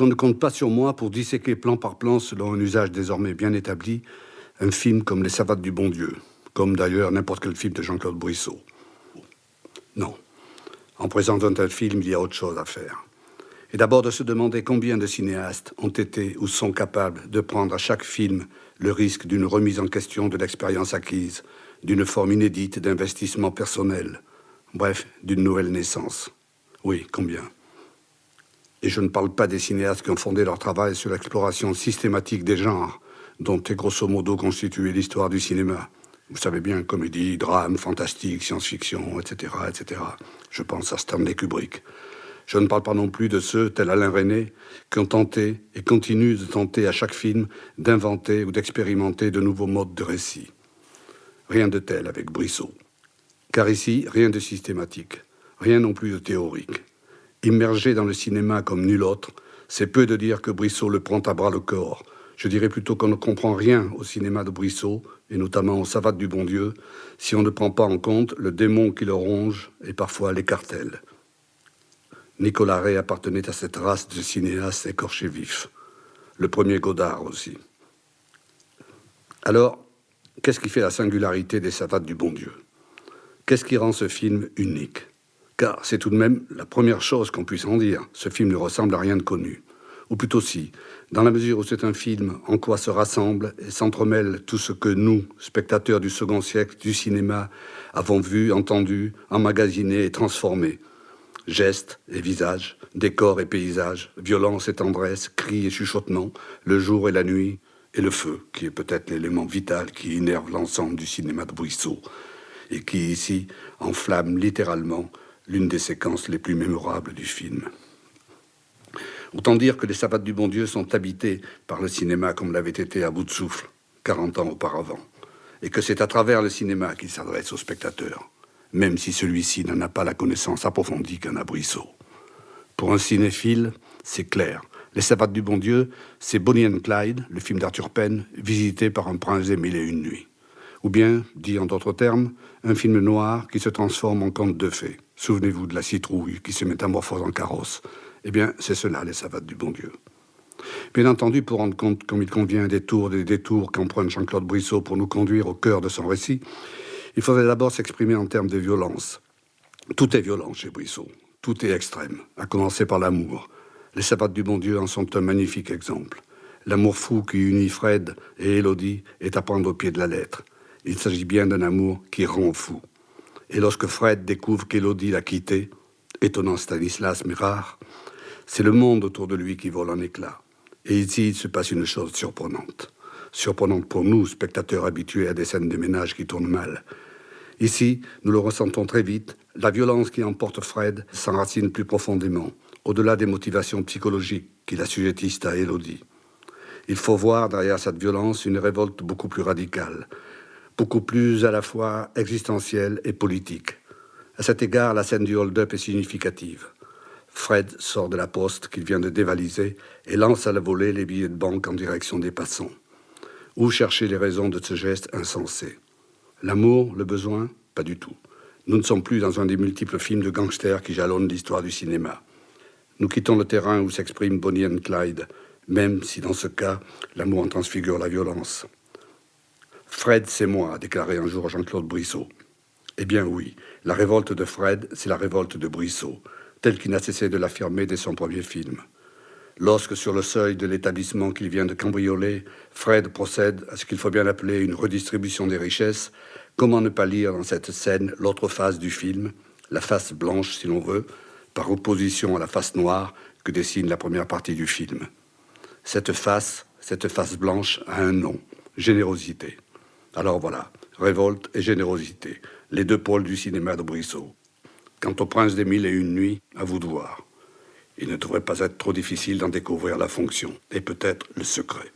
qu'on ne compte pas sur moi pour disséquer plan par plan, selon un usage désormais bien établi, un film comme Les Savates du Bon Dieu, comme d'ailleurs n'importe quel film de Jean-Claude Brissot. Non. En présentant un film, il y a autre chose à faire. Et d'abord de se demander combien de cinéastes ont été ou sont capables de prendre à chaque film le risque d'une remise en question de l'expérience acquise, d'une forme inédite d'investissement personnel, bref, d'une nouvelle naissance. Oui, combien? Et je ne parle pas des cinéastes qui ont fondé leur travail sur l'exploration systématique des genres, dont est grosso modo constituée l'histoire du cinéma. Vous savez bien, comédie, drame, fantastique, science-fiction, etc., etc. Je pense à Stanley Kubrick. Je ne parle pas non plus de ceux, tels Alain Resnais, qui ont tenté et continuent de tenter à chaque film d'inventer ou d'expérimenter de nouveaux modes de récit. Rien de tel avec Brissot. Car ici, rien de systématique, rien non plus de théorique. Immergé dans le cinéma comme nul autre, c'est peu de dire que Brissot le prend à bras le corps. Je dirais plutôt qu'on ne comprend rien au cinéma de Brissot, et notamment aux Savates du Bon Dieu, si on ne prend pas en compte le démon qui le ronge et parfois l'écartèle. Nicolas Ray appartenait à cette race de cinéastes écorchés vifs. Le premier Godard aussi. Alors, qu'est-ce qui fait la singularité des Savates du Bon Dieu? Qu'est-ce qui rend ce film unique? Car c'est tout de même la première chose qu'on puisse en dire. Ce film ne ressemble à rien de connu. Ou plutôt si, dans la mesure où c'est un film en quoi se rassemble et s'entremêle tout ce que nous, spectateurs du second siècle du cinéma, avons vu, entendu, emmagasiné et transformé. Gestes et visages, décors et paysages, violence et tendresse, cris et chuchotements, le jour et la nuit, et le feu, qui est peut-être l'élément vital qui innerve l'ensemble du cinéma de Brissot, et qui, ici, enflamme littéralement l'une des séquences les plus mémorables du film. Autant dire que les Savates du Bon Dieu sont habités par le cinéma comme l'avait été à bout de souffle, 40 ans auparavant, et que c'est à travers le cinéma qu'il s'adresse au spectateur, même si celui-ci n'en a pas la connaissance approfondie qu'en a Brissot. Pour un cinéphile, c'est clair. Les Savates du Bon Dieu, c'est Bonnie and Clyde, le film d'Arthur Penn, visité par un prince des mille et une nuits. Ou bien, dit en d'autres termes, un film noir qui se transforme en conte de fées. Souvenez-vous de la citrouille qui se métamorphose en carrosse. Eh bien, c'est cela, les Savates du Bon Dieu. Bien entendu, pour rendre compte, comme il convient, des détours qu'emprunte Jean-Claude Brissot pour nous conduire au cœur de son récit, il faudrait d'abord s'exprimer en termes de violence. Tout est violent chez Brissot. Tout est extrême, à commencer par l'amour. Les Savates du Bon Dieu en sont un magnifique exemple. L'amour fou qui unit Fred et Élodie est à prendre au pied de la lettre. Il s'agit bien d'un amour qui rend fou. Et lorsque Fred découvre qu'Élodie l'a quitté, étonnant Stanislas mais rare, c'est le monde autour de lui qui vole en éclats. Et ici, il se passe une chose surprenante. Surprenante pour nous, spectateurs habitués à des scènes de ménage qui tournent mal. Ici, nous le ressentons très vite, la violence qui emporte Fred s'enracine plus profondément, au-delà des motivations psychologiques qui l'assujettissent à Élodie. Il faut voir derrière cette violence une révolte beaucoup plus radicale, beaucoup plus à la fois existentielle et politique. À cet égard, la scène du hold-up est significative. Fred sort de la poste qu'il vient de dévaliser et lance à la volée les billets de banque en direction des passants. Où chercher les raisons de ce geste insensé? L'amour, le besoin? Pas du tout. Nous ne sommes plus dans un des multiples films de gangsters qui jalonnent l'histoire du cinéma. Nous quittons le terrain où s'exprime Bonnie and Clyde, même si dans ce cas, l'amour en transfigure la violence. Fred, c'est moi, a déclaré un jour Jean-Claude Brissot. Eh bien oui, la révolte de Fred, c'est la révolte de Brissot, telle qu'il n'a cessé de l'affirmer dès son premier film. Lorsque, sur le seuil de l'établissement qu'il vient de cambrioler, Fred procède à ce qu'il faut bien appeler une redistribution des richesses, comment ne pas lire dans cette scène l'autre face du film, la face blanche si l'on veut, par opposition à la face noire que dessine la première partie du film. Cette face blanche a un nom, générosité. Alors voilà, révolte et générosité, les deux pôles du cinéma de Brissot. Quant au Prince des Mille et Une Nuits, à vous de voir. Il ne devrait pas être trop difficile d'en découvrir la fonction et peut-être le secret.